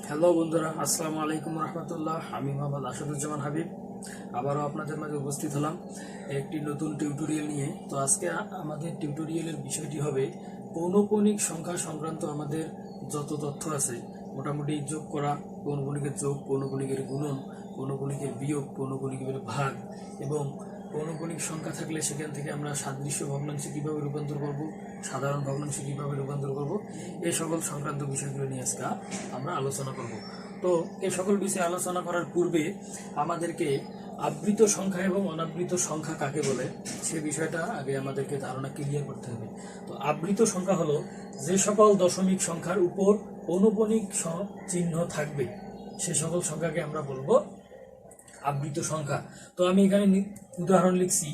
Hello বন্ধুরা, আসসালামু আলাইকুম রহমতুল্লাহ। আমি মোহাম্মদ আসাদুজ্জামান হাবিব আবারও আপনাদের মাঝে উপস্থিত হলাম একটি নতুন টিউটোরিয়াল নিয়ে। তো আজকে আমাদের টিউটোরিয়ালের বিষয়টি হবে পৌনঃপুনিক সংখ্যা সংক্রান্ত আমাদের যত তথ্য আছে, মোটামুটি যোগ করা, পৌনঃপুনিকের যোগ, পৌনঃপুনিকের গুণন, পৌনঃপুনিকের বিয়োগ, পৌনঃপুনিকের ভাগ এবং পৌনঃপুনিক সংখ্যা থাকলে সেখান থেকে আমরা সাদৃশ্য ভগ্নাংশে কীভাবে রূপান্তর করব, সাধারণ ভগ্নাংশে কীভাবে রূপান্তর করব, এই সকল সংক্রান্ত বিষয়গুলো নিয়ে আজকে আমরা আলোচনা করব। তো এই সকল বিষয়ে আলোচনা করার পূর্বে আমাদেরকে আবৃত সংখ্যা এবং অনাবৃত সংখ্যা কাকে বলে সে বিষয়টা আগে আমাদেরকে ধারণা ক্লিয়ার করতে হবে। তো আবৃত সংখ্যা হলো যে সকল দশমিক সংখ্যার উপর পৌনঃপুনিক চিহ্ন থাকবে সে সকল সংখ্যাকে আমরা বলবো আবৃত সংখ্যা। তো আমি এখানে উদাহরণ লিখছি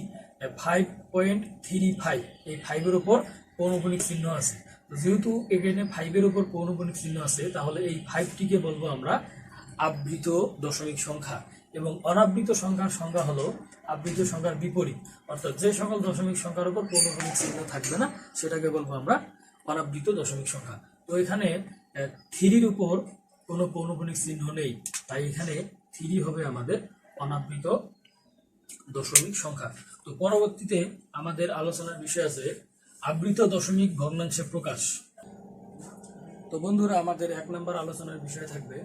5.35। এই 5-এর উপর পৌনঃপুনিক চিহ্ন আছে। তো যেহেতু এখানে 5-এর উপর পৌনঃপুনিক চিহ্ন আছে, তাহলে এই 5টিকে বলবো আমরা আবৃত দশমিক সংখ্যা। এবং অনাবৃত সংখ্যার সংখ্যা হলো আবৃত সংখ্যার বিপরীত, অর্থাৎ যে সকল দশমিক সংখ্যার উপর পৌনঃপুনিক চিহ্ন থাকবে না সেটাকে বলবো আমরা অনাবৃত দশমিক সংখ্যা। তো এখানে 3-র উপর কোনো পৌনঃপুনিক চিহ্ন নেই, তাই এখানে 3 হবে আমাদের অনাবৃত দশমিক সংখ্যা। তো পরবর্তীতে আমাদের আলোচনার বিষয় আছে আবৃত দশমিক ভগ্নাংশে প্রকাশ। তো বন্ধুরা, আমাদের 1 নম্বর আলোচনার বিষয় থাকবে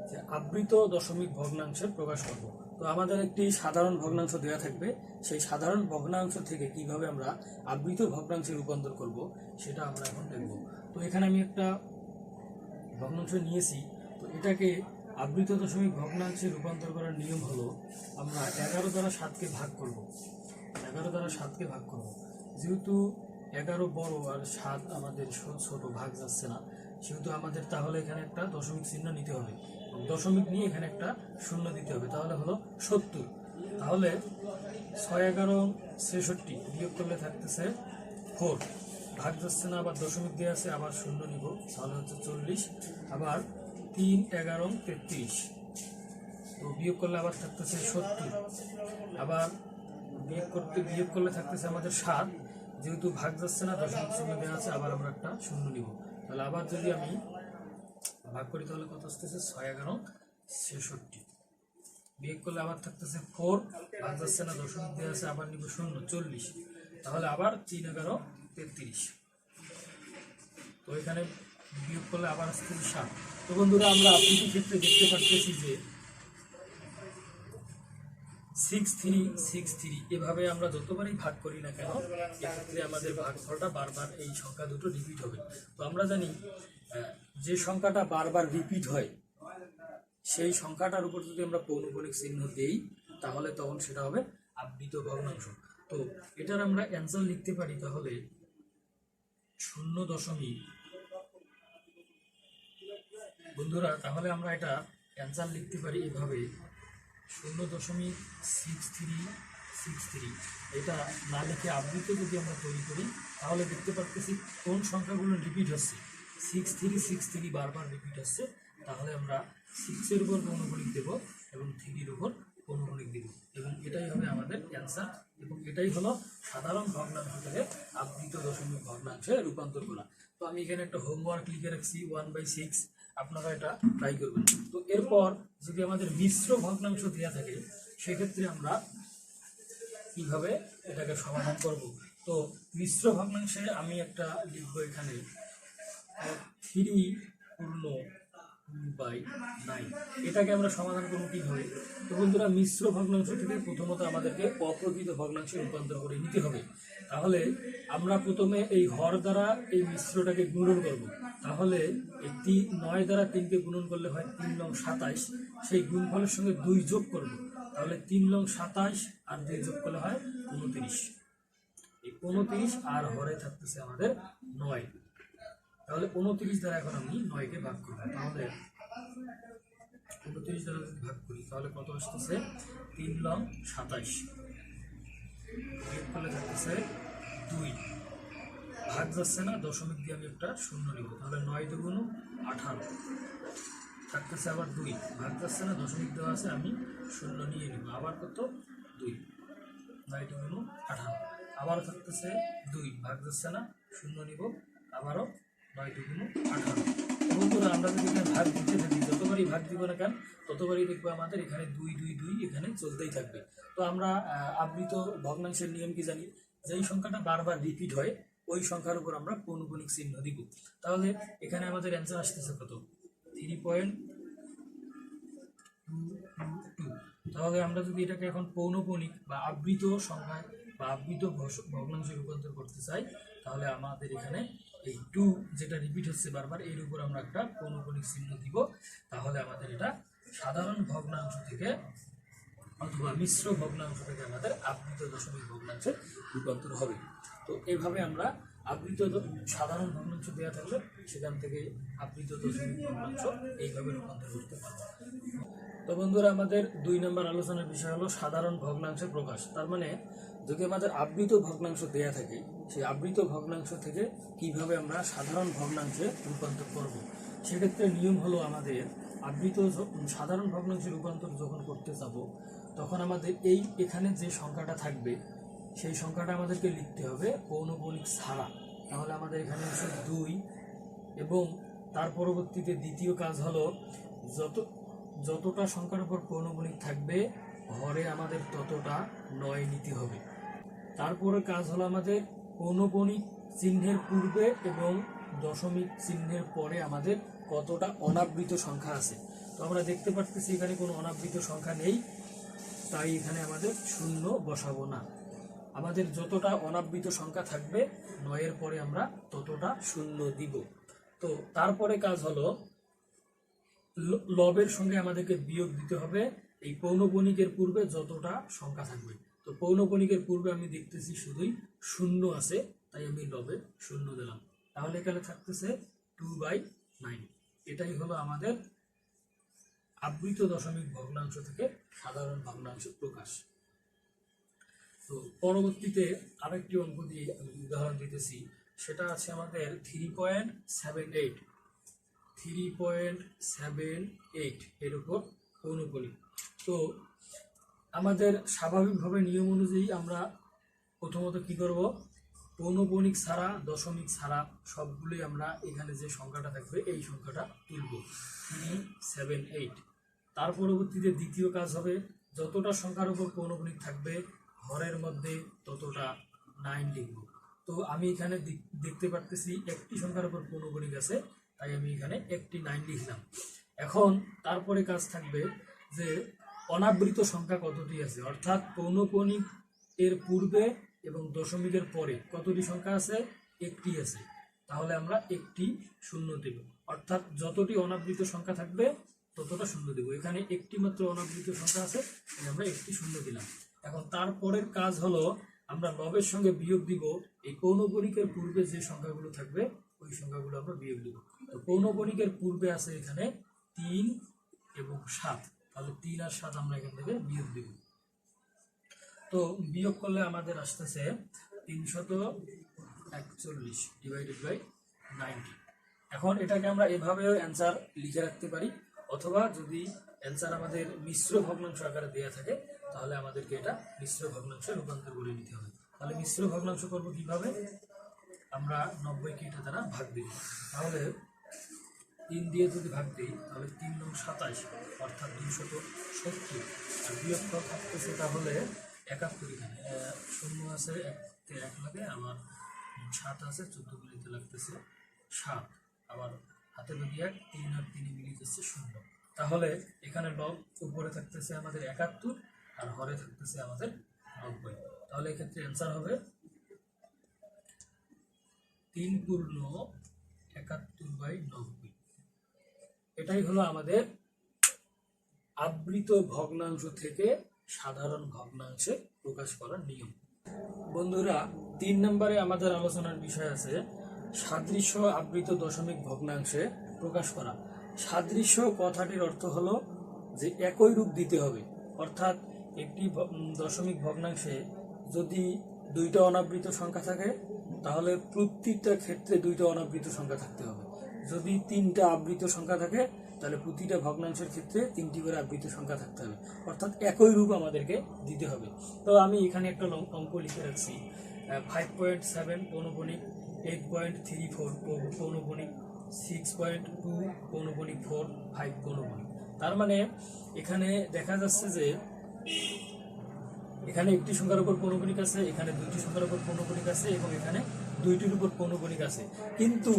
যে আবৃত দশমিক ভগ্নাংশের প্রকাশ করব। তো আমাদের একটি সাধারণ ভগ্নাংশ দেওয়া থাকবে, সেই সাধারণ ভগ্নাংশ থেকে কিভাবে আমরা আবৃত ভগ্নাংশে রূপান্তর করব সেটা আমরা এখন দেখব। তো এখানে আমি একটা ভগ্নাংশ নিয়েছি। তো এটাকে আবৃত দশমিক ভগ্নাংশে রূপান্তর করার নিয়ম হলো আমরা 11 দ্বারা 7কে ভাগ করব। 11 দ্বারা 7কে ভাগ করব। যেহেতু 11 বড় আর 7 আমাদের ছোট, ভাগ যাচ্ছে না, সেহেতু আমাদের তাহলে এখানে একটা দশমিক চিহ্ন নিতে হবে। দশমিক নিয়ে এখানে একটা শূন্য দিতে হবে, তাহলে হলো 70। তাহলে 6 11 66 বিয়োগ করলে থাকতেছে 4। ভাগ যাচ্ছে না, আবার দশমিক দিয়ে আছে, আবার শূন্য নিব, তাহলে হচ্ছে 40। আবার 3 11 33, তো বিয়োগ করলে আবার থাকতেছে 70। আবার বিয়োগ করলে থাকতেছে আমাদের 7। যেহেতু ভাগ যাচ্ছে না, দশমিক চিহ্ন দেওয়া আছে, আবার আমরা একটা শূন্য নিব। তাহলে আবার যদি আমি ভাগ করি তাহলে কত আসতেছে 6 11 66। বিয়োগ করলে আবার থাকতেছে 4। ভাগ যাচ্ছে না, দশমিক দেওয়া আছে, আবার নিব শূন্য, 40। তাহলে আবার 3 11 33। তো এখানে বিয়োগ করলে আবার আসতেছে 7। তো বন্ধুরা, আমরা আবৃত্তির ক্ষেত্রে দেখতে পাচ্ছি যে 6 3 6 3 এভাবে আমরা যতবারই ভাগ করি না কেন, এক্ষেত্রে আমাদের ভাগফলটা বারবার এই সংখ্যা দুটো রিপিট হবে। তো আমরা জানি যে সংখ্যাটা বারবার রিপিট হয় সেই সংখ্যাটার উপর যদি আমরা পৌনঃপুনিক চিহ্ন দেই তাহলে তখন সেটা হবে আবৃত ভগ্নাংশ। তো এটার আমরা অ্যান্সার লিখতে পারি তাহলে 0. বন্ধুরা, তাহলে আমরা এটা অ্যান্সার লিখতে পারি এভাবে 0.6363। এটা না লিখে আবৃত যদি আমরা তৈরি করি তাহলে দেখতে পাচ্ছি কোন সংখ্যাগুলো রিপিট হচ্ছে। 6363 বারবার রিপিট হচ্ছে, তাহলে আমরা 6-এর উপর পৌনঃপুনিক দেব এবং 3-এর উপর পৌনঃপুনিক দেব, এবং এটাই হবে আমাদের অ্যান্সার। এবং এটাই হলো সাধারণ ভগ্নাংশ থেকে আবৃত দশমিক ভগ্নাংশে রূপান্তর করা। তো আমি এখানে একটা হোমওয়ার্ক লিখে রাখছি 1/6, আপনারা এটা ট্রাই করবেন। তো এরপর যদি আমাদের মিশ্র ভগ্নাংশ দেওয়া থাকে সেক্ষেত্রে আমরা কিভাবে এটাকে সমাধান করব। তো মিশ্র ভগ্নাংশে আমি একটা লিখবো এখানে 3/9। এটাকে আমরা সমাধান করবো কিভাবে। তো বন্ধুরা, মিশ্র ভগ্নাংশ থেকে প্রথমত আমাদেরকে অপ্রকৃত ভগ্নাংশে রূপান্তর করে নিতে হবে। তাহলে আমরা প্রথমে এই হর দ্বারা এই মিশ্রটাকে গুণন করব। তাহলে এই 9 দ্বারা 3কে গুণন করলে হয় 3 লং 27। সেই গুণফলের সঙ্গে 2 যোগ করব, তাহলে 3 লং 27 আর 2 যোগ করলে হয় 29। এই 29 আর হরে থাকতেছে আমাদের 9। তাহলে 29 দ্বারা এখন আমি 9কে ভাগ করব। তাহলে 29 দ্বারা যদি ভাগ করি তাহলে কত আসতেছে 3 লং 27। বিয়োগ করলে থাকতেছে 2। ভাগ যাচ্ছে না, দশমিক দিয়ে আমি একটা শূন্য নিব, তাহলে 9 2 18 থাকতেছে আবার 2। ভাগ যাচ্ছে না, দশমিক দেওয়া আছে, আমি শূন্য নিয়ে নিব, আবার কত 2। 9 2 18 আবারও থাকতেছে 2। ভাগ যাচ্ছে না, শূন্য নিব, আবারও 9 2 18। বন্ধুরা, আমরা যদি এখানে ভাগ দিতে থাকি, যতবারই ভাগ দিব না কেন ততবারই দেখবো আমাদের এখানে 2 2 2 এখানে চলতেই থাকবে। তো আমরা আবৃত ভগ্নাংশের নিয়ম কি জানি, যেই সংখ্যাটা বারবার রিপিট হয় ওই সংখ্যার উপর আমরা পৌনঃপুনিক চিহ্ন দিব। তাহলে এখানে আমাদের অ্যান্সার আসতেছে কত, 3.222। তাহলে আমরা যদি এটাকে এখন পৌনঃপুনিক বা আবৃত সংখ্যায় বা আবৃত ভগ্নাংশে রূপান্তর করতে চাই, তাহলে আমাদের এখানে এই 2 যেটা রিপিট হচ্ছে বারবার এর উপর আমরা একটা পৌনঃপুনিক চিহ্ন দিব। তাহলে আমাদের এটা সাধারণ ভগ্নাংশ থেকে অথবা মিশ্র ভগ্নাংশ থেকে আমাদের আবৃত দশমিক ভগ্নাংশে রূপান্তর হবে। তো এইভাবে আমরা আবৃত সাধারণ ভগ্নাংশ দেওয়া থাকলে সেখান থেকে আবৃত দশমিক ভগ্নাংশ এইভাবে রূপান্তর করতে পারবো। তো বন্ধুরা, আমাদের 2 নম্বর আলোচনার বিষয় হলো সাধারণ ভগ্নাংশের প্রকাশ। তার মানে যদি আমাদের আবৃত ভগ্নাংশ দেয়া থাকে, সেই আবৃত ভগ্নাংশ থেকে কিভাবে আমরা সাধারণ ভগ্নাংশে রূপান্তর করব। সেক্ষেত্রে নিয়ম হলো, আমাদের আবৃত সাধারণ ভগ্নাংশে রূপান্তর যখন করতে যাব তখন আমাদের এখানে যে সংখ্যাটা থাকবে সেই সংখ্যাটা আমাদেরকে লিখতে হবে পৌনঃপুনিক ছাড়া। তাহলে আমাদের এখানে হচ্ছে 2 এবং তার পরবর্তীতে দ্বিতীয় কাজ হলো যতটা সংখ্যার উপর পৌনঃপুনিক থাকবে হরে আমাদের ততটা 9 নিতে হবে। তারপরে কাজ হলো আমাদের পৌনঃপুনিক চিহ্নের পূর্বে এবং দশমিক চিহ্নের পরে আমাদের কতটা অনাবৃত সংখ্যা আছে। তো আমরা দেখতে পাচ্ছি এখানে কোনো অনাবৃত সংখ্যা নেই, তাই এখানে আমাদের 0 বসাবো না। আমাদের যতটা অনাবৃত সংখ্যা থাকবে 9 এর পরে আমরা ততটা 0 দিব। তো তারপরে কাজ হলো লবের সঙ্গে আমাদেরকে বিয়োগ দিতে হবে এই পৌনঃপুনিকের পূর্বে যতটা সংখ্যা থাকবে। তো পৌনঃপুনিকের পূর্বে আমি দেখতেছি শুধুই 0 আছে, তাই আমি লবে 0 দিলাম। তাহলে এখানে থাকতেছে 2/9। এটাই হলো আমাদের আবৃত দশমিক ভগ্নাংশ থেকে সাধারণ ভগ্নাংশ প্রকাশ। তো পরবর্তীতে আরেকটি অঙ্ক দিয়ে আমি উদাহরণ দিতেছি, সেটা আছে আমাদের 3.78 এর উপর পৌনঃপুনিক। তো আমাদের স্বাভাবিকভাবে নিয়ম অনুযায়ী আমরা প্রথমত কি করব, পৌনঃপুনিক ছাড়া দশমিক ছাড়া সবগুলোই আমরা এখানে যে সংখ্যাটা থাকবে এই সংখ্যাটা তুলব 378। তার পরবর্তীতে দ্বিতীয় কাজ হবে যতটা সংখ্যার উপর পৌনঃপুনিক থাকবে হরের মধ্যে ততটা 9 লিখব। তো আমি এখানে দেখতে পাচ্ছি একটি সংখ্যার উপর পৌনঃপুনিক আছে, তাই আমি এখানে একটি 9 লিখলাম। এখন তারপরে কাজ থাকবে যে অনাবৃত সংখ্যা কতটি আছে, অর্থাৎ পৌনঃপুনিক এর পূর্বে এবং দশমিকের পরে কতটি সংখ্যা আছে, একটি আছে। তাহলে আমরা একটি 0 দেব, অর্থাৎ যতটি অনাবৃত সংখ্যা থাকবে ততটা 0 দেব। এখানে একটি মাত্র অনাবৃত সংখ্যা আছে, আমরা একটি 0 দিলাম। এখন তারপরের কাজ হলো আমরা লবের সঙ্গে বিয়োগ দিব এই পৌনঃপুনিকের পূর্বে যে সংখ্যাগুলো থাকবে ওই সংখ্যাগুলো আমরা বিয়োগ দিব। তো পৌনঃপুনিকের পূর্বে আছে এখানে 3 এবং 7, তাহলে 3 আর 7 আমরা এখান থেকে বিয়োগ দিব। তো বিয়োগ করলে আমাদের আসতেছে 341 ডিভাইডেড বাই 90। এখন এটাকে আমরা এভাবেও অ্যান্সার লিখে রাখতে পারি, অথবা যদি অ্যান্সার আমাদের মিশ্র ভগ্নাংশ আকারে দেওয়া থাকে তাহলে আমাদেরকে এটা মিশ্র ভগ্নাংশে রূপান্তর করে নিতে হবে। তাহলে মিশ্র ভগ্নাংশ করব কিভাবে, আমরা 90কে এটা দ্বারা ভাগ দিই। তাহলে 3 দিয়ে যদি ভাগ দিই তাহলে 3 9 27, অর্থাৎ 270। আর বিয়োগফল থাকতেছে তাহলে 71। এখানে 0 আছে, 1 লাগে, আবার 7 আছে, 14 মিলিতে লাগতেছে 7, আবার হাতে যদি 1, 3 আর 3 মিলিয়ে যাচ্ছে 0। তাহলে এখানে লব উপরে থাকতেছে আমাদের 71 আর হরে থাকতেছে আমাদের 90। তাহলে এক্ষেত্রে অ্যান্সার হবে 3 পূর্ণ 71/90। এটাই হলো আমাদের আবৃত ভগ্নাংশ থেকে সাধারণ ভগ্নাংশে প্রকাশ করার নিয়ম। বন্ধুরা, 3 নম্বরে আমাদের আলোচনার বিষয় আছে সাদৃশ্য আবৃত দশমিক ভগ্নাংশে প্রকাশ করা। সাদৃশ্য কথাটির অর্থ হলো যে একই রূপ দিতে হবে, অর্থাৎ একটি দশমিক ভগ্নাংশে যদি 2টা অনাবৃত সংখ্যা থাকে তাহলে প্রত্যেকটা ক্ষেত্রে 2টা অনাবৃত সংখ্যা থাকতে হবে। যদি 3টা আবৃত সংখ্যা থাকে তাহলে প্রতিটা ভগ্নাংশের ক্ষেত্রে 3টি করে আবৃত সংখ্যা থাকতে হবে, অর্থাৎ একই রূপ আমাদেরকে দিতে হবে। তো আমি এখানে একটা অঙ্ক লিখে রাখছি, 5.7 পৌনঃপুনিক, 8.34 পৌনঃপুনিক, 6.2 পৌনঃপুনিক 4 5 পৌনঃপুনিক। তার মানে এখানে দেখা যাচ্ছে যে এখানে একটি সংখ্যার উপর পৌনঃপুনিক আছে, এখানে দুইটি সংখ্যার উপর পৌনঃপুনিক আছে এবং এখানে দুইটির উপর পৌনঃপুনিক আছে। কিন্তু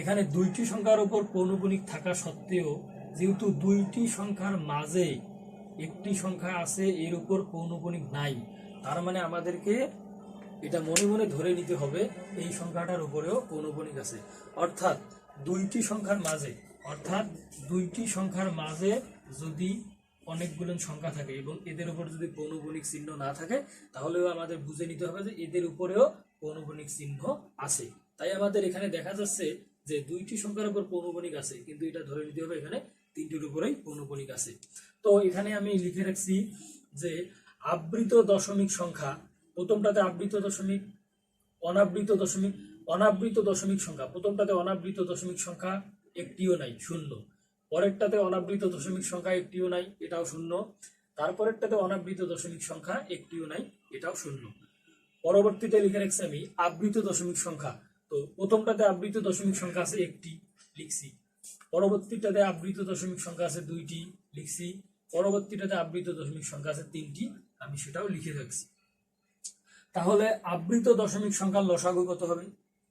এখানে দুইটি সংখ্যার উপর পৌনঃপুনিক থাকা সত্ত্বেও যেহেতু দুইটি সংখ্যার মাঝে একটি সংখ্যা আছে এর উপর পৌনঃপুনিক নাই, তার মানে আমাদেরকে এটা মনে মনে ধরে নিতে হবে এই সংখ্যাটার উপরেও পৌনঃপুনিক আছে। অর্থাৎ দুইটি সংখ্যার মাঝে যদি অনেকগুলো সংখ্যা থাকে এবং এদের উপর যদি পৌনঃপুনিক চিহ্ন না থাকে, তাহলেও আমাদের বুঝে নিতে হবে যে এদের উপরেও পৌনঃপুনিক চিহ্ন আছে। তাই আমাদের এখানে দেখা যাচ্ছে যে দুইটি সংখ্যার উপর পৌনঃপুনিক আছে, কিন্তু এটা ধরে নিতে হবে এখানে তিনটির উপরেই পৌনঃপুনিক আছে। তো এখানে আমি লিখে রাখছি যে আবৃত দশমিক সংখ্যা, প্রথমটাতে আবৃত দশমিক, অনাবৃত দশমিক, অনাবৃত দশমিক সংখ্যা, প্রথমটাতে অনাবৃত দশমিক সংখ্যা একটিও নাই, শূন্য। পরেরটাতে অনাবৃত দশমিক সংখ্যা একটিও নাই, এটাও শূন্য। তারপরেরটাতে অনাবৃত দশমিক সংখ্যা একটিও নাই, এটাও শূন্য। পরবর্তীতে লিখে রাখছি আমি আবৃত দশমিক সংখ্যা। তো প্রথমটাতে আবৃত দশমিক সংখ্যা আছে একটি, লিখছি। পরবর্তীটাতে আবৃত দশমিক সংখ্যা আছে দুইটি, লিখছি। পরবর্তীটাতে আবৃত দশমিক সংখ্যা আছে তিনটি, আমি সেটাও লিখে রাখছি। তাহলে আবৃত দশমিক সংখ্যার লসাগু কত হবে?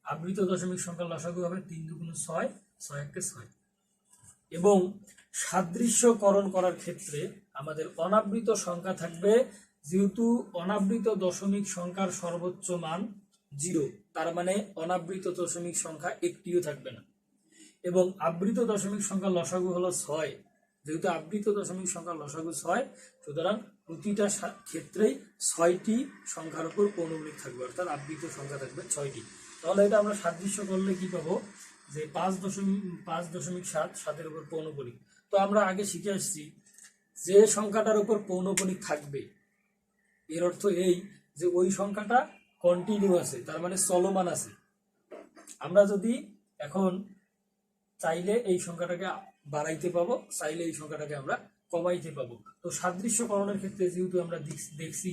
আবৃত দশমিক সংখ্যার লসাগু হবে 3 × 2 = 6, 6 × 1 = 6। এবং সাদৃশ্যকরণ করার ক্ষেত্রে আমাদের অনাবৃত সংখ্যা থাকবে, যেহেতু অনাবৃত দশমিক সংখ্যার সর্বোচ্চ মান 0, তার মানে অনাবৃত দশমিক সংখ্যা একটিও থাকবে না। এবং আবৃত দশমিক সংখ্যার লসাগু হলো 6, যেহেতু আবৃত দশমিক সংখ্যার লসাগু 6, সুতরাং প্রতিটা ক্ষেত্রেই 6টি সংখ্যার উপর পৌনঃপুনিক থাকবে, অর্থাৎ আবৃত সংখ্যা থাকবে 6টি। তাহলে এটা আমরা সাদৃশ্য করলে কি পাবো? যে 5.7, 7-এর উপর পৌনঃপুনিক। তো আমরা আগে শিখে আসছি যে সংখ্যাটার উপর পৌনঃপুনিক থাকবে এর অর্থ এই যে ওই সংখ্যাটা কন্টিনিউ আছে, তার মানে চলমান আছে। আমরা যদি এখন চাইলে এই সংখ্যাটাকে বাড়াইতে পাবো, চাইলে এই সংখ্যাটাকে আমরা কমাইতে পাবো। তো সাদৃশ্যকরণের ক্ষেত্রে যেহেতু আমরা দেখছি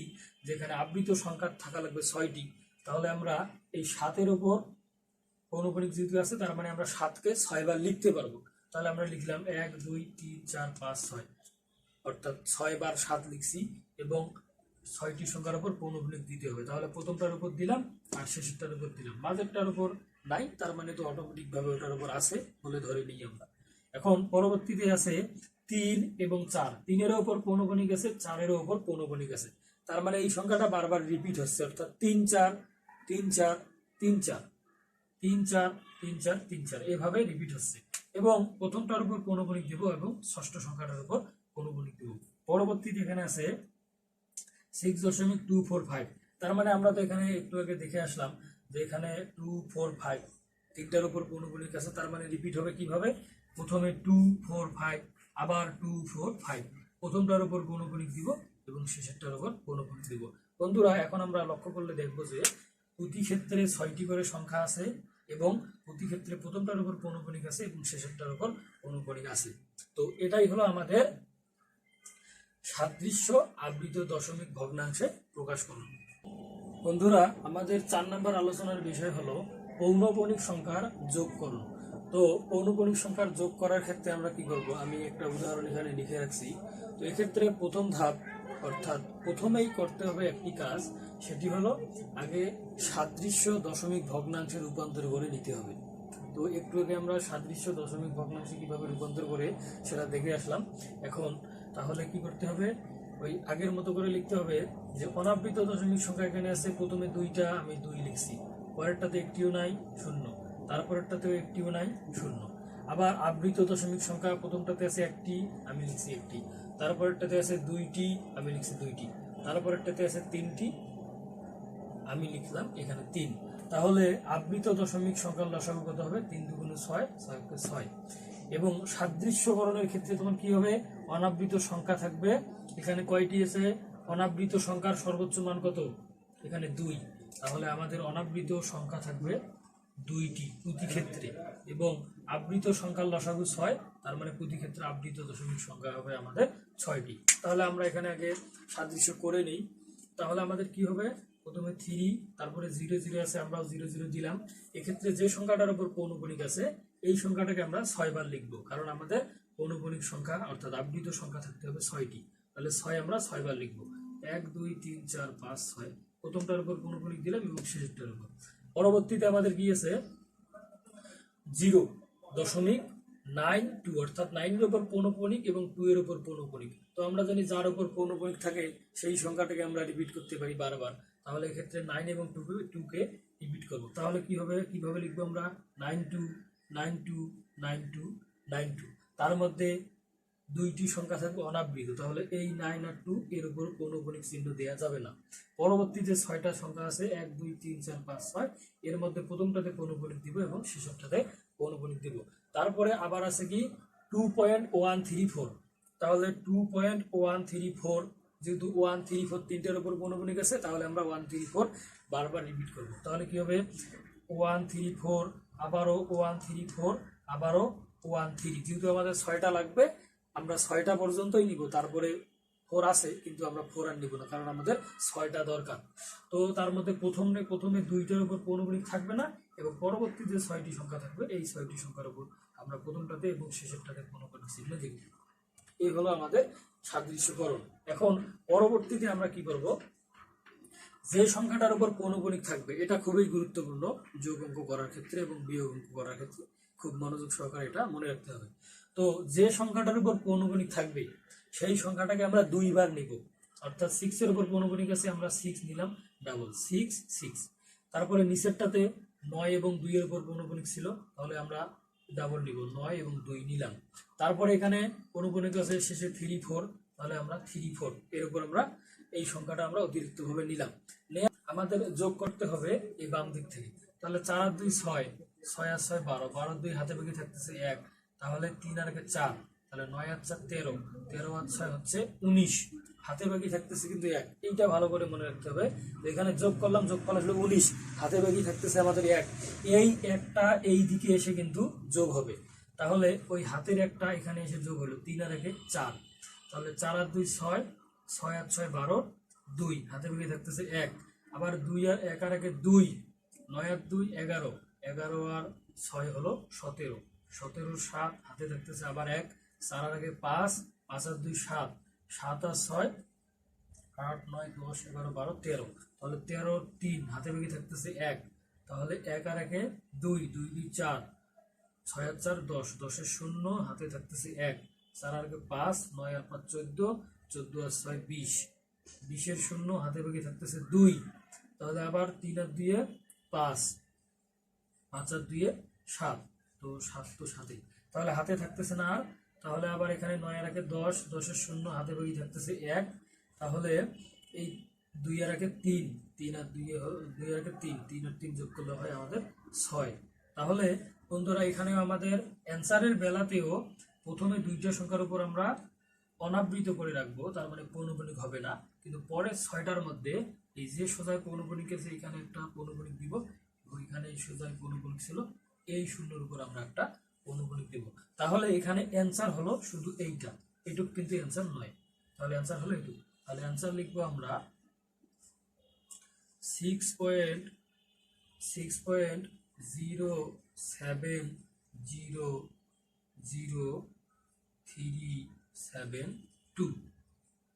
যেখানে আবৃত সংখ্যা থাকা লাগবে 6টি, তাহলে আমরা এই 7-এর উপর পৌনঃপুনিক যেহেতু আছে, তার মানে আমরা 7কে 6 বার লিখতে পারবো। তাহলে আমরা লিখলাম 1 2 3 4 5 6, অর্থাৎ 6 বার 7 লিখছি এবং 6টি সংখ্যার উপর পৌনঃপুনিক দিতে হবে। তাহলে প্রথমটার উপর দিলাম আর শেষেরটার উপর দিলাম, মাঝেরটার উপর নাই, তার মানে তো অটোমেটিক ভাবে ওটার উপর আছে বলে ধরে নিই আমরা। এখন পরবর্তীতে আছে 3 এবং 4, 3-এর উপর পৌনঃপুনিক আছে, 4-এর উপর পৌনঃপুনিক আছে, তার মানে এই সংখ্যাটা বারবার রিপিট হচ্ছে, অর্থাৎ 3 4 3 4 3 4 3 4 3 4 3 4 এভাবে রিপিট হচ্ছে। এবং প্রথমটার উপর পৌনঃপুনিক দেব এবং ষষ্ঠ সংখ্যাটার উপর পৌনঃপুনিক দেব। পরবর্তীতে এখানে আছে 6.245, তার মানে আমরা তো এখানে একটু আগে দেখে আসলাম যে এখানে 2 4 5 তিনটার উপর পৌনঃপুনিক আছে, তার মানে রিপিট হবে কিভাবে? প্রথমে 2 4 5, আবার 2 4 5, প্রথমটার উপর পৌনঃপুনিক দিব এবং শেষেরটার উপর পৌনঃপুনিক দিব। বন্ধুরা, এখন আমরা লক্ষ্য করলে দেখব যে প্রতি ক্ষেত্রে 6টি করে সংখ্যা আছে এবং প্রতি ক্ষেত্রে প্রথমটার উপর পৌনঃপুনিক আছে এবং শেষেরটার উপর পৌনঃপুনিক আছে। তো এটাই হলো আমাদের সাদৃশ্য আবৃত দশমিক ভগ্নাংশে প্রকাশ করুন। বন্ধুরা, আমাদের 4 নম্বর আলোচনার বিষয় হলো পৌনঃপুনিক সংখ্যার যোগকরণ। তো পৌনঃপুনিক সংখ্যার যোগ করার ক্ষেত্রে আমরা কি করব? আমি একটা উদাহরণ এখানে লিখে রাখছি। তো এক্ষেত্রে প্রথম ধাপ, অর্থাৎ প্রথমেই করতে হবে একটি কাজ, সেটি হলো আগে সাদৃশ্য দশমিক ভগ্নাংশে রূপান্তর করে নিতে হবে। তো একটু আগে আমরা সাদৃশ্য দশমিক ভগ্নাংশে কিভাবে রূপান্তর করে সেটা দেখে আসলাম। এখন তাহলে কি করতে হবে? ওই আগের মতো করে লিখতে হবে যে অনাবৃত দশমিক সংখ্যা এখানে আছে, প্রথমে 2টা, আমি 2 লিখছি, পরেরটাতে একটিও নাই, 0, তারপরেরটাতেও একটিও নাই, 0। আবার আবৃত দশমিক সংখ্যা প্রথমটাতে আছে 1টি, আমি লিখছি 1টি, তারপরেরটাতে আছে 2টি, আমি লিখছি 2টি, তারপরেরটাতে আছে 3টি, আমি লিখলাম এখানে 3। তাহলে আবৃত দশমিক সংখ্যার লসাগু কত হবে? 3 2 × 6, 6 × 6। এবং সাদৃশ্যকরণের ক্ষেত্রে তখন কি হবে? অনাবৃত সংখ্যা থাকবে, এখানে কয়টি আছে? অনাবৃত সংখ্যার সর্বোচ্চ মান কত? এখানে 2, তাহলে আমাদের অনাবৃত সংখ্যা থাকবে 2টি প্রতি ক্ষেত্রে এবং আবৃত সংখ্যার লসাগু 6, তার মানে প্রতি ক্ষেত্রে আবৃত দশমিক সংখ্যা হবে আমাদের 6টি। তাহলে আমরা এখানে আগে সাদৃশ্য করে নিই। তাহলে আমাদের কি হবে? প্রথমে 3, তারপরে 0 0 আছে, আমরাও 0 0 দিলাম। এক্ষেত্রে যে সংখ্যাটার উপর পৌনঃপুনিক আছে এই সংখ্যাটাকে আমরা 6 বার লিখবো, কারণ আমাদের পৌনঃপুনিক সংখ্যা অর্থাৎ আবৃত সংখ্যা থাকতে হবে 6টি। তাহলে 6 আমরা 6 বার লিখবো। 1 2 3 4 5 6, প্রথমটার উপর পৌনঃপুনিক দিলাম এবং শেষেরটার উপর। পরবর্তীতে আমাদের কি আছে 0.92, অর্থাৎ 9 এর উপর পৌনঃপুনিক এবং 2 এর উপর পৌনঃপুনিক। তো আমরা জানি যার উপর পৌনঃপুনিক থাকে সেই সংখ্যাটাকে আমরা রিপিট করতে পারি বারবার। তাহলে এক্ষেত্রে 9 এবং 2 কে রিপিট করব। তাহলে কি হবে, কিভাবে লিখবো আমরা 92 92 92 92। তার মধ্যে 2টি সংখ্যা থাকবে অনাবৃত, তাহলে এই 9 আর 2 এর উপর পৌনঃপুনিক চিহ্ন দেওয়া যাবে না। পরবর্তী যে 6টা সংখ্যা আছে 1 2 3 4 5 6, এর মধ্যে প্রথমটাতে পৌনঃপুনিক দিব এবং শেষেরটাতে পৌনঃপুনিক দিব। তারপরে আবার আছে কি 2.134, তাহলে 2.134, যেহেতু 134 তিনটার উপর পৌনঃপুনিক আছে, তাহলে আমরা 134 বারবার রিপিট করব। তাহলে কি হবে 134, আবারও 134, আবারও 13। যেহেতু আমাদের 6টা লাগবে, আমরা 6টা পর্যন্তই নিব, তারপরে 4 আছে কিন্তু আমরা 4 আর নিব না, কারণ আমাদের 6টা দরকার। তো তার মধ্যে প্রথমে 2টার উপর পৌনঃপুনিক থাকবে না, এবং পরবর্তী যে 6টি সংখ্যা থাকবে এই 6টি সংখ্যার উপর আমরা প্রথমটাতে এবং শেষেরটাতে পৌনঃপুনিক চিহ্ন দিব। এই হলো আমাদের সাদৃশ্যকরণ। এখন পরবর্তীতে আমরা কি করব, যে সংখ্যাটার উপর পৌনঃপুনিক থাকবে, এটা খুবই গুরুত্বপূর্ণ যোগ অঙ্ক করার ক্ষেত্রে এবং বিয়োগ অঙ্ক করার ক্ষেত্রে, খুব মনোযোগ সহকারে এটা মনে রাখতে হবে। তো যে সংখ্যাটার উপর পৌনঃপুনিক থাকবে সেই সংখ্যাটাকে আমরা 2 বার নিব, অর্থাৎ 6 এর উপর পৌনঃপুনিক আছে, আমরা 6 নিলাম, ডাবল 6 6। তারপরে নিচেরটাতে 9 এবং 2 এর উপর পৌনঃপুনিক ছিল, তাহলে আমরা ডাবল নিব, 9 এবং 2 নিলাম। তারপরে এখানে পৌনঃপুনিক আছে শেষে 3 4, তাহলে আমরা 3 4 এর উপর আমরা এই সংখ্যাটা আমরা অতিরিক্তভাবে নিলাম। আমাদের যোগ করতে হবে এই বাম দিক থেকে। তাহলে 4 আর 2 6, 6 আর 6 12, 12 আর 2 হাতে বাকি থাকতেছে 1, তাহলে 3 আর 1 4, তাহলে 9 আর 4 13, 13 আর 6 হচ্ছে 19, হাতে বাকি থাকতেছে কিন্তু 1। এইটা ভালো করে মনে রাখতে হবে। এখানে যোগ করলাম, যোগফল আসলে 19, হাতে বাকি থাকতেছে আমাদের 1। এই একটা এই দিকে এসে কিন্তু যোগ হবে, তাহলে ওই হাতের একটা এখানে এসে যোগ হলো, 3 আর 1 4, তাহলে 4 আর 2 6, 6 আর 6 12, 2 হাতে বাকি থাকতেছে 1, আবার 2 আর 1 আর 1 2, 9 আর 2 11, 11 আর 6 হলো 17, 17 7 হাতে থাকতেছে আবার 1, 4 আর 1 5, 5 আর 2 7, 7 আর 6 8 9 10 11 12 13, তাহলে 13 3 হাতে বাকি থাকতেছে 1, তাহলে 1 আর 1 2, 2 2 4, 6 আর 4 10, 10 এর 0 হাতে থাকতেছে 1, 4 আর 1 5, 9 আর 5 14, 14 আর 6 20, 20 এর 0 হাতে বাকি থাকতেছে 2, তাহলে আবার 3 আর 2 5, 5 আর 2 7, তো 7 তো 7, তাহলে হাতে থাকতেছে না আর। তাহলে আবার এখানে 9 আর 1 10, 10 এর 0 হাতে বাকি থাকতেছে 1, তাহলে এই 2 আর 1 3, 3 আর 2 আর 3, 3 আর 3 যোগ করলে হয় আমাদের 6। তাহলে বন্ধুরা এখানেও আমাদের অ্যান্সারের বেলাতেও প্রথমে 2টা সংখ্যার উপর আমরা অনাবৃত করে রাখবো, তার মানে পৌনঃপুনিক হবে না, কিন্তু পরে 6টার মধ্যে এই যে সোজায় পৌনঃপুনিক আছে এখানে একটা পৌনঃপুনিক দিব, এবং এখানে এই সোজায় পৌনঃপুনিক ছিল এই শূন্যর উপর আমরা একটা পৌনঃপুনিক দিব। তাহলে এখানে অ্যান্সার হলো শুধু এইটা, এটুক কিন্তু অ্যান্সার নয়। তাহলে অ্যান্সার হলো এটুক। তাহলে অ্যান্সার লিখবো আমরা 6.0000372,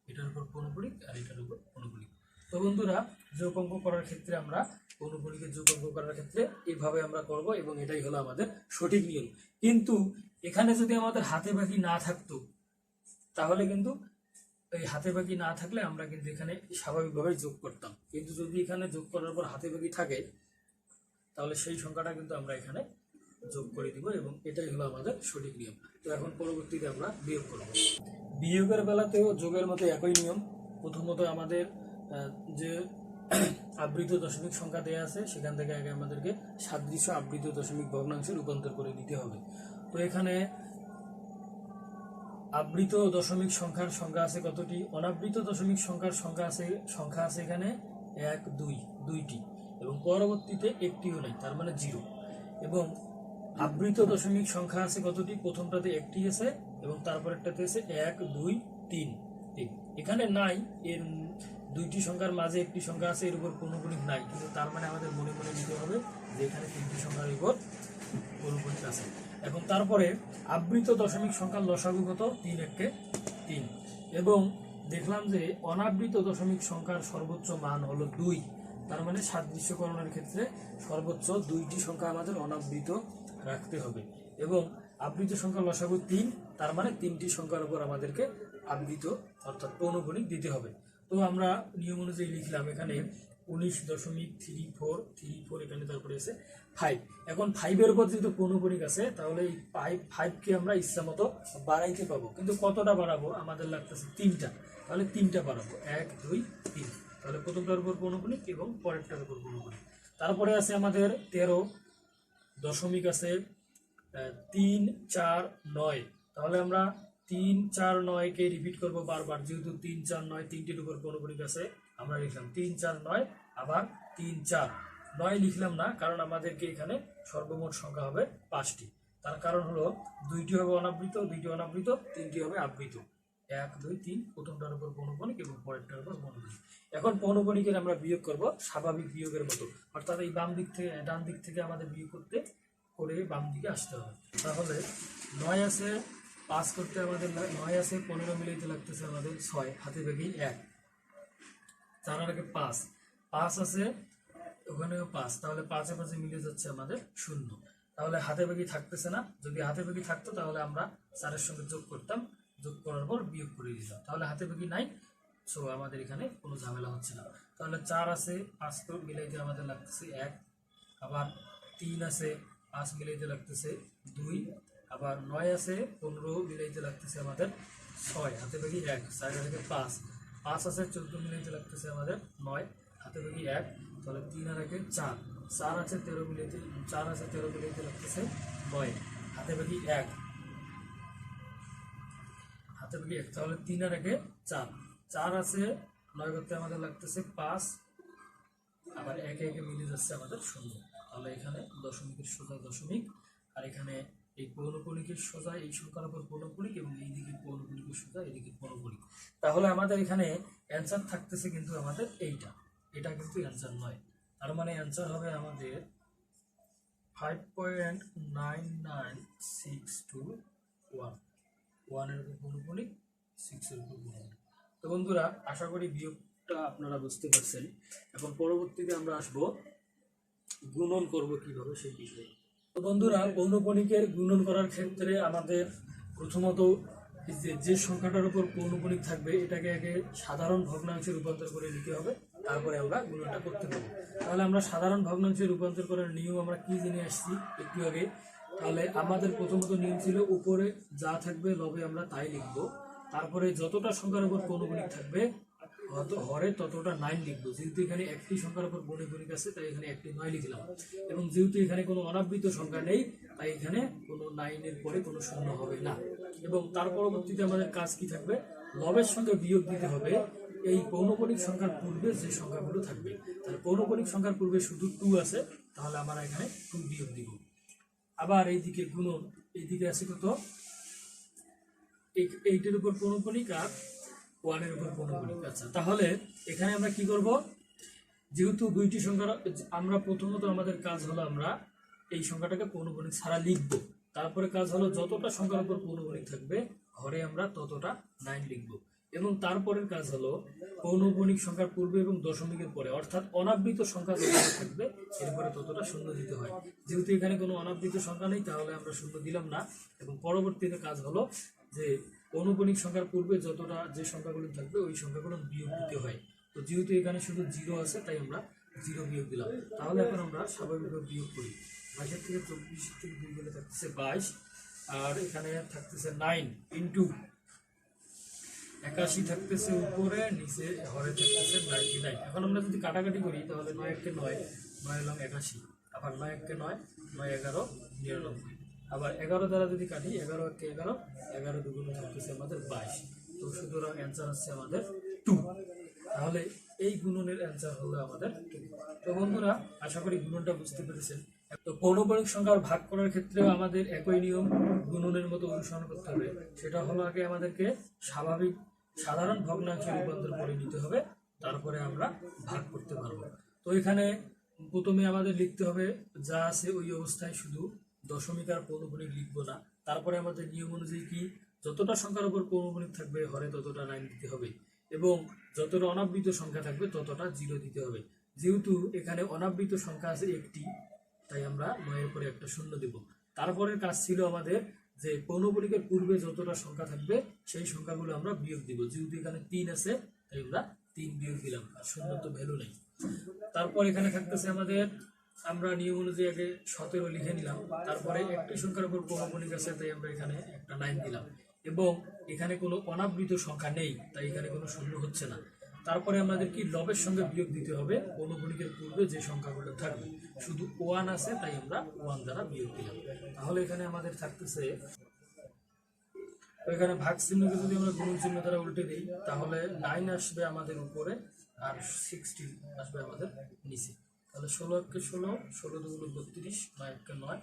এটার উপর পৌনঃপুনিক আর এটার উপর পৌনঃপুনিক। তো বন্ধুরা যোগ অঙ্ক করার ক্ষেত্রে আমরা পৌনঃপুনিকের যোগ অঙ্ক করার ক্ষেত্রে এইভাবে আমরা করব, এবং এটাই হলো আমাদের সঠিক নিয়ম। কিন্তু এখানে যদি আমাদের হাতে বাকি না থাকতো, তাহলে কিন্তু এই হাতে বাকি না থাকলে আমরা কিন্তু এখানে স্বাভাবিকভাবে যোগ করতাম, কিন্তু যদি এখানে যোগ করার পর হাতে বাকি থাকে তাহলে সেই সংখ্যাটা কিন্তু আমরা এখানে যোগ করে দিব, এবং এটাই হলো আমাদের সঠিক নিয়ম। তো এখন পরবর্তীতে আমরা বিয়োগ করব। বিয়োগের বেলাতেও যোগের মতো একই নিয়ম। প্রথমত আমাদের যে আবৃত দশমিক সংখ্যা দেওয়া আছে সেখান থেকে আগে আমাদেরকে সাদৃশ্য আবৃত দশমিক ভগ্নাংশে রূপান্তর করে নিতে হবে। তো এখানে আবৃত দশমিক সংখ্যার সংখ্যা আছে কতটি, অনাবৃত দশমিক সংখ্যার সংখ্যা আছে এখানে 1 2 2টি, এবং পরবর্তীতে একটিও নেই, তার মানে 0। এবং আবৃত দশমিক সংখ্যা আছে কতটি, প্রথমটাতে একটি আছে এবং তারপরেরটাতে আছে 1 2 3, এখানে নাই, এর 2টি সংখ্যার মাঝে একটি সংখ্যা আছে, এর উপর পৌনঃপুনিক নাই, কিন্তু তার মানে আমাদের মনে মনে নিতে হবে যে এখানে 3টি সংখ্যার উপর পৌনঃপুনিক আছে। এখন তারপরে আবৃত দশমিক সংখ্যার লসাগু কত? 3 একে 3। এবং দেখলাম যে অনাবৃত দশমিক সংখ্যার সর্বোচ্চ মান হলো 2। তার মানে সাদৃশ্যকরণের ক্ষেত্রে সর্বোচ্চ 2টি সংখ্যা আমাদের অনাবৃত রাখতে হবে। এবং আবৃত সংখ্যার লসাগু 3, তার মানে 3টি সংখ্যার উপর আমাদেরকে আবৃত অর্থাৎ পৌনঃপুনিক দিতে হবে। তো আমরা নিয়ম অনুযায়ী লিখলাম এখানে 19.34 এখানে, তারপরে আছে 5। এখন 5-এর উপর যেহেতু পৌনঃপুনিক আছে, তাহলে এই 5কে আমরা ইচ্ছা মতো বাড়াইতে পাবো। কিন্তু কতটা বাড়াবো? আমাদের লাগতেছে 3টা, তাহলে 3টা বাড়াবো, 1 2 3। তাহলে প্রথমটার উপর পৌনঃপুনিক এবং পরেরটার উপর পৌনঃপুনিক। তারপরে আছে আমাদের 13 দশমিক আছে 3 4 9। তাহলে আমরা 3 4 9-কে রিপিট করবো বারবার, যেহেতু 3 4 9 তিনটির উপর পৌনঃপুনিক আছে। আমরা লিখলাম 3 4 9, আবার 3 4 9 লিখলাম না, কারণ আমাদেরকে এখানে সর্বমোট সংখ্যা হবে 5টি। তার কারণ হলো 2টি হবে অনাবৃত, 2টি অনাবৃত, 3টি হবে আবৃত। 1 2 3 প্রথমটার উপর পৌনঃপুনিক এবং পরেরটার উপর পৌনঃপুনিক। এখন পৌনঃপুনিকের আমরা বিয়োগ করব স্বাভাবিক বিয়োগের মতো, অর্থাৎ এই বাম দিক থেকে ডান দিক থেকে আমাদের বিয়োগ করে বাম দিকে আসতে হবে। তাহলে 9 আছে 5 করতে আমাদের 9 আছে 15 মিলাইতে লাগতেছে আমাদের 6, হাতে ভেগেই 1, 4 আর 5 5 আছে ওখানেও 5, তাহলে 5 পাশে মিলে যাচ্ছে আমাদের 0। তাহলে হাতে ভেগি থাকতেছে না, যদি হাতে ভেগি থাকতো তাহলে আমরা 4-এর সঙ্গে যোগ করতাম, যোগ করার পর বিয়োগ করে দিতাম। তাহলে হাতে ভেগি নাই, সো আমাদের এখানে কোনো ঝামেলা হচ্ছে না। তাহলে 4 আছে 5 করে মিলাইতে আমাদের লাগতেছে 1, আবার 3 আছে 5 মিলাইতে লাগতেছে 2, আবার 9 আছে 15 মিলাইতে লাগতেছে আমাদের 6, হাতে ভেগি 1, 4 থেকে 5 5 আছে 14 মিলাইতে লাগতেছে আমাদের 9, হাতে ভেগি 1, তাহলে 3 আর 1 4, 4 আছে 13 মিলাইতে 4 আছে 13 মিলাইতে লাগতেছে 9, হাতে ভেগি 1, হাতে ভেগি 1, তাহলে 3 আর 1 4, 4 আছে 9 করতে আমাদের লাগতেছে 5, আবার 1 1 মিলে যাচ্ছে আমাদের 0। তাহলে এখানে দশমিকের সোজা দশমিক, আর এখানে এই পৌনঃপুনিকের সোজা এই সংখ্যার উপর পৌনঃপুনিক, এবং এই দিকে পৌনঃপুনিকের সোজা এদিকে পৌনঃপুনিক। তাহলে আমাদের এখানে অ্যান্সার থাকতেছে কিন্তু আমাদের এটা কিন্তু অ্যান্সার নয়। তার মানে অ্যান্সার হবে আমাদের 5.99621, 1 এর উপর পৌনঃপুনিক, 6 এর উপর পৌনঃপুনিক। তো বন্ধুরা, আশা করি বিয়োগটা আপনারা বুঝতে পারছেন। এখন পরবর্তীতে আমরা আসবো গুণন করব কিভাবে সেই বিষয়ে। তো বন্ধুরা, পৌনঃপুনিকের গুণন করার ক্ষেত্রে আমাদের প্রথমত যে সংখ্যাটার উপর পৌনঃপুনিক থাকবে এটাকে আগে সাধারণ ভগ্নাংশে রূপান্তর করে নিতে হবে, তারপরে আমরা গুণনটা করতে পারবো। তাহলে আমরা সাধারণ ভগ্নাংশে রূপান্তর করার নিয়ম আমরা কি জেনে আসছি একটু আগে। তাহলে আমাদের প্রথমত নিয়ম ছিল উপরে যা থাকবে লবে আমরা তাই লিখবো, তারপরে যতটা সংখ্যার উপর পৌনঃপুনিক থাকবে হরে ততটা 9 লিখবো। যেহেতু এখানে একটি সংখ্যার উপর পৌনঃপুনিক আছে তাই এখানে একটি 9 লিখলাম, এবং যেহেতু এখানে কোনো অনাবৃত সংখ্যা নেই তাই এখানে কোনো 9-এর পরে কোনো শূন্য হবে না। এবং তার পরবর্তীতে আমাদের কাজ কি থাকবে? লবের সঙ্গে বিয়োগ দিতে হবে এই পৌনঃপুনিক সংখ্যার পূর্বে যে সংখ্যাগুলো থাকবে। তাহলে পৌনঃপুনিক সংখ্যার পূর্বে শুধু 2 আছে, তাহলে আমরা এখানে 2 বিয়োগ দিব। আবার এইদিকে গুণন, এইদিকে আছে কত? 8-এর উপর পৌনঃপুনিক আর 1-এর উপর পৌনঃপুনিক। আচ্ছা, তাহলে এখানে আমরা কি করব? যেহেতু দুইটি সংখ্যা, আমরা প্রথমত আমাদের কাজ হলো আমরা এই সংখ্যাটাকে পৌনঃপুনিক ছাড়া লিখব। তারপরে কাজ হলো যতটা সংখ্যার উপর পৌনঃপুনিক থাকবে হরে আমরা ততটা 9 লিখব। এবং তারপরের কাজ হলো পৌনঃপুনিক সংখ্যার পূর্বে এবং দশমিকের পরে, অর্থাৎ অনাবৃত সংখ্যা যতটা থাকবে এরপরে ততটা শূন্য দিতে হয়। যেহেতু এখানে কোনো অনাবৃত সংখ্যা নেই তাহলে আমরা শূন্য দিলাম না। এবং পরবর্তীতে কাজ হলো যে পৌনঃপুনিক সংখ্যার পূর্বে যতটা যে সংখ্যাগুলো থাকবে ওই সংখ্যাগুলো বিয়োগ দিতে হয়। তো যেহেতু এখানে শুধু 0 আছে তাই আমরা 0 বিয়োগ দিলাম। তাহলে এখন আমরা স্বাভাবিকভাবে বিয়োগ করি। 22 থেকে 24 থেকে 2 গেলে থাকতেছে 22, আর এখানে থাকতেছে 9 ইন্টু 81 থাকতেছে উপরে, নিচে হরে থাকতেছে 99। এখন আমরা যদি কাটাকাটি করি তাহলে 9 1 9, 9 লং 81, আবার 9 1 9, 9 11 99, আবার 11 দ্বারা যদি কাটি 11 1 11, 11 দুগুণে থাকতেছে আমাদের 22। তো সুতরাং অ্যান্সার হচ্ছে আমাদের 2। তাহলে এই গুণনের অ্যান্সার হলো আমাদের 2। তো বন্ধুরা, আশা করি গুণনটা বুঝতে পেরেছেন। তো পৌনঃপুনিক সংখ্যার ভাগ করার ক্ষেত্রেও আমাদের একই নিয়ম গুণনের মতো অনুসরণ করতে হবে। সেটা হলো আগে আমাদেরকে সাধারণ ভগ্নাংশে রূপান্তর করে নিতে হবে, তারপরে আমরা ভাগ করতে পারবো। তো এখানে প্রথমে আমাদের লিখতে হবে যা আছে ওই অবস্থায়, শুধু দশমিক আর পৌনঃপুনিক লিখবো না। তারপরে আমাদের নিয়ম অনুযায়ী কি, যতটা সংখ্যার উপর পৌনঃপুনিক থাকবে হরে ততটা 9 দিতে হবে, এবং যতটা অনাবৃত সংখ্যা থাকবে ততটা 0 দিতে হবে। যেহেতু এখানে অনাবৃত সংখ্যা আছে একটি, তাই আমরা 9 পরে একটা শূন্য দেব। তারপরের কাজ ছিল আমাদের যে পৌনঃপুনিকের পূর্বে যতটা সংখ্যা থাকবে সেই সংখ্যাগুলো আমরা বিয়োগ দিব। যেহেতু এখানে 3 আছে তাই আমরা 3 বিয়োগ দিলাম, আর শূন্য তো ভ্যালু নেই। তারপর এখানে থাকতেছে আমাদের, আমরা নিয়ম অনুযায়ী আগে 17 লিখে নিলাম, তারপরে একটি সংখ্যার উপর পৌনঃপুনিক আছে তাই আমরা এখানে একটা 9 দিলাম, এবং এখানে কোনো অনাবৃত সংখ্যা নেই তাই এখানে কোনো শূন্য হচ্ছে না। তারপরে আমাদের কি লবের সঙ্গে বিয়োগ দিতে হবে পৌনঃপুনিকের পূর্বে যে সংখ্যাগুলো থাকবে, শুধু 1 আছে তাই আমরা 1 দ্বারা বিয়োগ দিলাম। তাহলে এখানে আমাদের থাকতেছে, তো এখানে ভাগ চিহ্নকে যদি আমরা গুণন চিহ্ন দ্বারা উল্টে দিই তাহলে 9 আসবে আমাদের উপরে আর 16 আসবে আমাদের নিচে। তাহলে 16 একে 16, 16 দুগুলো 32, 9 একে 9,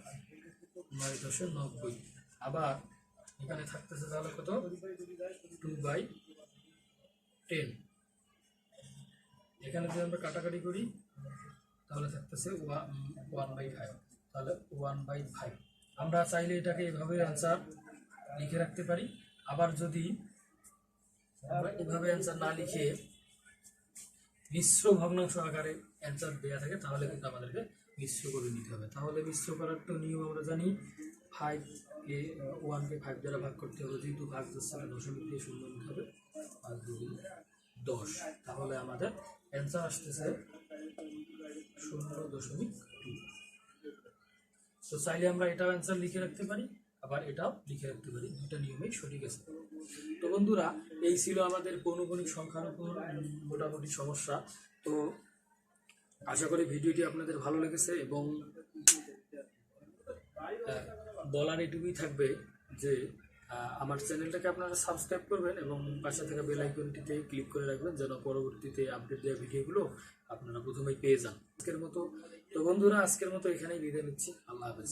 9 দশে 90। আবার এখানে থাকতেছে তাহলে কত, 2/10। এখানে যদি আমরা কাটাকাটি করি তাহলে থাকতেছে 1/5। তাহলে 1/5 আমরা চাইলে এটাকে এভাবে অ্যান্সার লিখে রাখতে পারি। আবার যদি আমরা এভাবে অ্যান্সার না লিখে মিশ্র ভগ্নাংশ আকারে অ্যান্সার দেওয়া থাকে তাহলে কিন্তু আমাদেরকে মিশ্র করে নিতে হবে। তাহলে মিশ্র করার তো নিয়ম আমরা জানি, 5কে 1কে 5 দ্বারা ভাগ করতে হবে, যেহেতু ভাগ যাচ্ছে না দশমিক দিয়ে শূন্য নিতে হবে, 5 2 10। তাহলে আমাদের অ্যান্সার আসতেছে 0.2। তো চাইলে আমরা এটাও অ্যান্সার লিখে রাখতে পারি, আবার এটাও লিখে রাখতে পারি, দুটা নিয়মেই সঠিক আছে। তো বন্ধুরা, এই ছিল আমাদের পৌনঃপুনিক সংখ্যার উপর মোটামুটি সমস্যা। তো আশা করি ভিডিওটি আপনাদের ভালো লেগেছে, এবং বলার এটুকুই থাকবে যে আমার চ্যানেলটাকে আপনারা সাবস্ক্রাইব করবেন এবং পাশে থাকা বেল আইকনটিতে ক্লিক করে রাখবেন যেন পরবর্তীতে আপডেট দেওয়া ভিডিওগুলো আপনারা প্রথমেই পেয়ে যান। আজকের মতো, তো বন্ধুরা আজকের মতো এখানেই বিদায় নিচ্ছি। আল্লাহ হাফেজ।